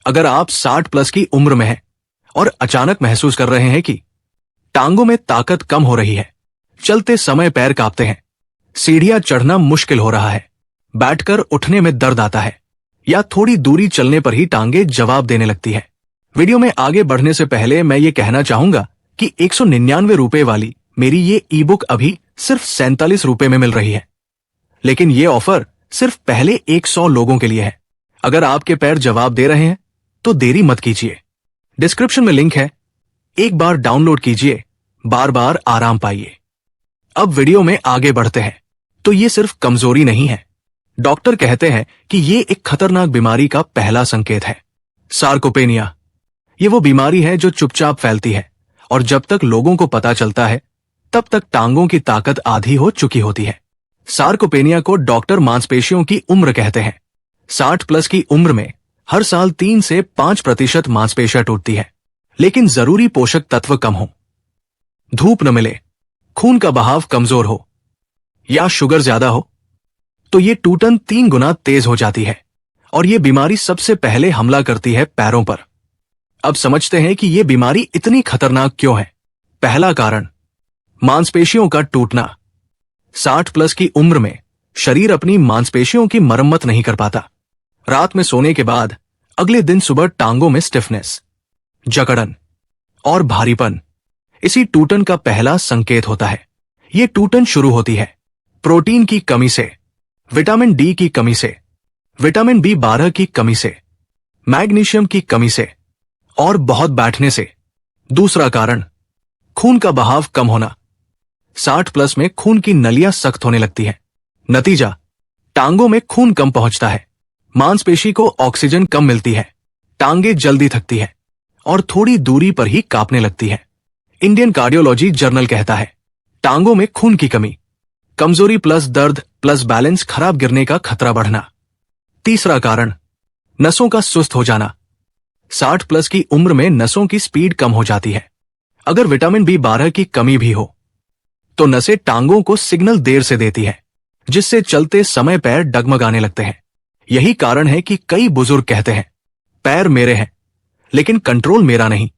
अगर आप 60 प्लस की उम्र में हैं और अचानक महसूस कर रहे हैं कि टांगों में ताकत कम हो रही है, चलते समय पैर कांपते हैं, सीढ़ियां चढ़ना मुश्किल हो रहा है, बैठकर उठने में दर्द आता है या थोड़ी दूरी चलने पर ही टांगे जवाब देने लगती है। वीडियो में आगे बढ़ने से पहले मैं ये कहना चाहूंगा कि 199 रुपए वाली मेरी ये ई बुक अभी सिर्फ 47 रुपए में मिल रही है, लेकिन ये ऑफर सिर्फ पहले 100 लोगों के लिए है। अगर आपके पैर जवाब दे रहे हैं तो देरी मत कीजिए, डिस्क्रिप्शन में लिंक है, एक बार डाउनलोड कीजिए, बार बार आराम पाइए। अब वीडियो में आगे बढ़ते हैं। तो ये सिर्फ कमजोरी नहीं है, डॉक्टर कहते हैं कि ये एक खतरनाक बीमारी का पहला संकेत है। सार्कोपेनिया, ये वो बीमारी है जो चुपचाप फैलती है और जब तक लोगों को पता चलता है तब तक टांगों की ताकत आधी हो चुकी होती है। सार्कोपेनिया को डॉक्टर मांसपेशियों की उम्र कहते हैं। 60 प्लस की उम्र में हर साल 3 से 5% मांसपेशियां टूटती है, लेकिन जरूरी पोषक तत्व कम हो, धूप न मिले, खून का बहाव कमजोर हो या शुगर ज्यादा हो तो ये टूटन 3 गुना तेज हो जाती है और ये बीमारी सबसे पहले हमला करती है पैरों पर। अब समझते हैं कि ये बीमारी इतनी खतरनाक क्यों है। पहला कारण, मांसपेशियों का टूटना। 60 प्लस की उम्र में शरीर अपनी मांसपेशियों की मरम्मत नहीं कर पाता। रात में सोने के बाद अगले दिन सुबह टांगों में स्टिफनेस, जकड़न और भारीपन इसी टूटन का पहला संकेत होता है। ये टूटन शुरू होती है प्रोटीन की कमी से, विटामिन डी की कमी से, विटामिन B12 की कमी से, मैग्नीशियम की कमी से और बहुत बैठने से। दूसरा कारण, खून का बहाव कम होना। 60 प्लस में खून की नलियां सख्त होने लगती है, नतीजा टांगों में खून कम पहुंचता है, मांसपेशी को ऑक्सीजन कम मिलती है, टांगे जल्दी थकती है और थोड़ी दूरी पर ही कांपने लगती है। इंडियन कार्डियोलॉजी जर्नल कहता है, टांगों में खून की कमी, कमजोरी प्लस दर्द प्लस बैलेंस खराब गिरने का खतरा बढ़ना। तीसरा कारण, नसों का सुस्त हो जाना। 60 प्लस की उम्र में नसों की स्पीड कम हो जाती है। अगर विटामिन B12 की कमी भी हो तो नसें टांगों को सिग्नल देर से देती है, जिससे चलते समय पैर डगमगाने लगते हैं। यही कारण है कि कई बुजुर्ग कहते हैं, पैर मेरे हैं लेकिन कंट्रोल मेरा नहीं।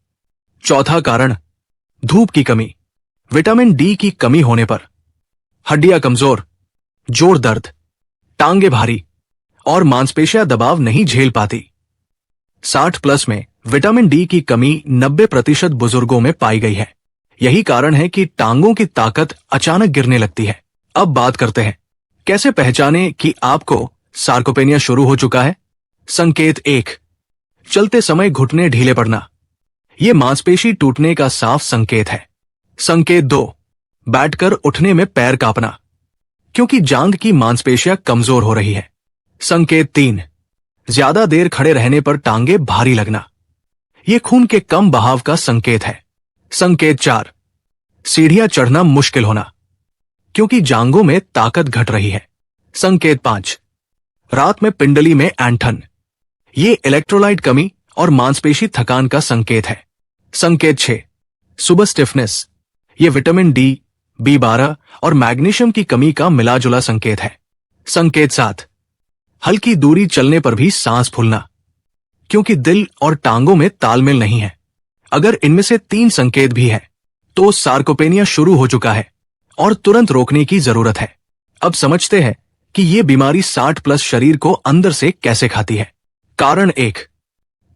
चौथा कारण, धूप की कमी। विटामिन डी की कमी होने पर हड्डियां कमजोर, जोड़ दर्द, टांगे भारी और मांसपेशियां दबाव नहीं झेल पाती। 60 प्लस में विटामिन डी की कमी 90% बुजुर्गों में पाई गई है। यही कारण है कि टांगों की ताकत अचानक गिरने लगती है। अब बात करते हैं, कैसे पहचाने कि आपको सार्कोपेनिया शुरू हो चुका है। संकेत 1, चलते समय घुटने ढीले पड़ना। यह मांसपेशी टूटने का साफ संकेत है। संकेत 2, बैठकर उठने में पैर कांपना, क्योंकि जांघ की मांसपेशियां कमजोर हो रही है। संकेत 3, ज्यादा देर खड़े रहने पर टांगे भारी लगना। यह खून के कम बहाव का संकेत है। संकेत 4, सीढ़ियां चढ़ना मुश्किल होना, क्योंकि जांघों में ताकत घट रही है। संकेत 5, रात में पिंडली में ऐंठन। ये इलेक्ट्रोलाइट कमी और मांसपेशी थकान का संकेत है। संकेत 6, सुबह स्टिफनेस। ये विटामिन डी, B12 और मैग्नीशियम की कमी का मिलाजुला संकेत है। संकेत 7, हल्की दूरी चलने पर भी सांस फूलना, क्योंकि दिल और टांगों में तालमेल नहीं है। अगर इनमें से 3 संकेत भी है तो सार्कोपेनिया शुरू हो चुका है और तुरंत रोकने की जरूरत है। अब समझते हैं कि यह बीमारी 60 प्लस शरीर को अंदर से कैसे खाती है। कारण 1,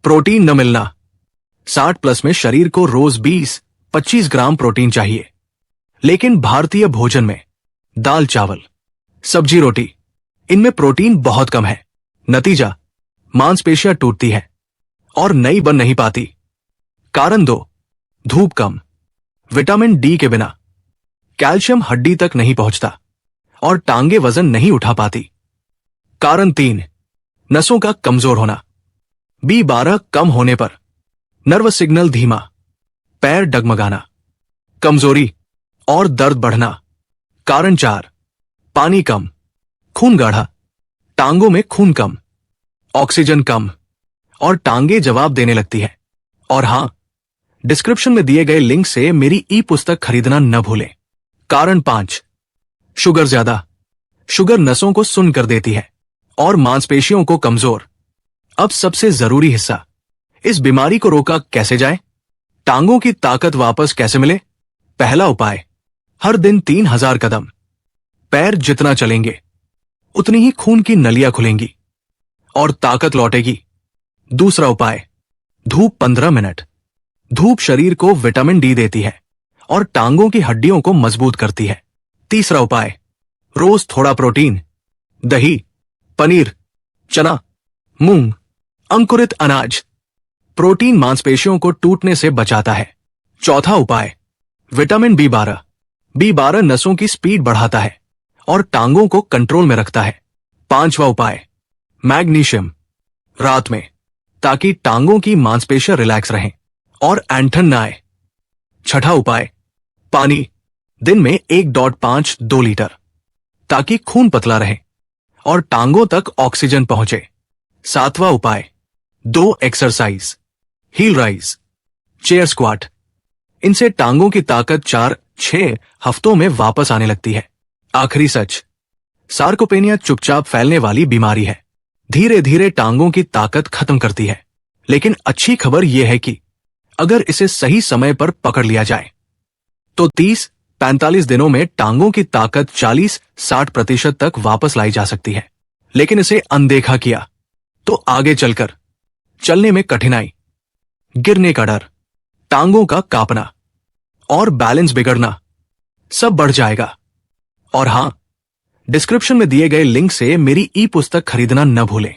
प्रोटीन न मिलना। 60 प्लस में शरीर को रोज 20-25 ग्राम प्रोटीन चाहिए, लेकिन भारतीय भोजन में दाल चावल, सब्जी रोटी, इनमें प्रोटीन बहुत कम है। नतीजा, मांसपेशियां टूटती है और नई बन नहीं पाती। कारण 2, धूप कम। विटामिन डी के बिना कैल्शियम हड्डी तक नहीं पहुंचता और टांगे वजन नहीं उठा पाती। कारण 3, नसों का कमजोर होना। B12 कम होने पर नर्व सिग्नल धीमा, पैर डगमगाना, कमजोरी और दर्द बढ़ना। कारण 4, पानी कम, खून गाढ़ा, टांगों में खून कम, ऑक्सीजन कम और टांगे जवाब देने लगती है। और हां, डिस्क्रिप्शन में दिए गए लिंक से मेरी ई पुस्तक खरीदना न भूलें। कारण 5, शुगर ज्यादा। शुगर नसों को सुन्न कर देती है और मांसपेशियों को कमजोर। अब सबसे जरूरी हिस्सा, इस बीमारी को रोका कैसे जाए? टांगों की ताकत वापस कैसे मिले? पहला उपाय, हर दिन 3000 कदम। पैर जितना चलेंगे उतनी ही खून की नलियां खुलेंगी और ताकत लौटेगी। दूसरा उपाय, धूप 15 मिनट। धूप शरीर को विटामिन डी देती है और टांगों की हड्डियों को मजबूत करती है। तीसरा उपाय, रोज थोड़ा प्रोटीन, दही, पनीर, चना, मूंग, अंकुरित अनाज। प्रोटीन मांसपेशियों को टूटने से बचाता है। चौथा उपाय, विटामिन B12। B12 नसों की स्पीड बढ़ाता है और टांगों को कंट्रोल में रखता है। पांचवा उपाय, मैग्नीशियम, रात में, ताकि टांगों की मांसपेशियां रिलैक्स रहें और ऐंठन न आए। छठा उपाय, पानी, दिन में 1.5-2 लीटर, ताकि खून पतला रहे और टांगों तक ऑक्सीजन पहुंचे। सातवां उपाय, 2 exercise, heel raise, chair squat. इनसे टांगों की ताकत 4-6 हफ्तों में वापस आने लगती है। आखिरी सच, सार्कोपेनिया चुपचाप फैलने वाली बीमारी है, धीरे धीरे टांगों की ताकत खत्म करती है। लेकिन अच्छी खबर यह है कि अगर इसे सही समय पर पकड़ लिया जाए तो 30-45 दिनों में टांगों की ताकत 40-60% तक वापस लाई जा सकती है। लेकिन इसे अनदेखा किया तो आगे चलकर चलने में कठिनाई, गिरने का डर, टांगों का कांपना और बैलेंस बिगड़ना सब बढ़ जाएगा। और हां, डिस्क्रिप्शन में दिए गए लिंक से मेरी ई पुस्तक खरीदना न भूलें।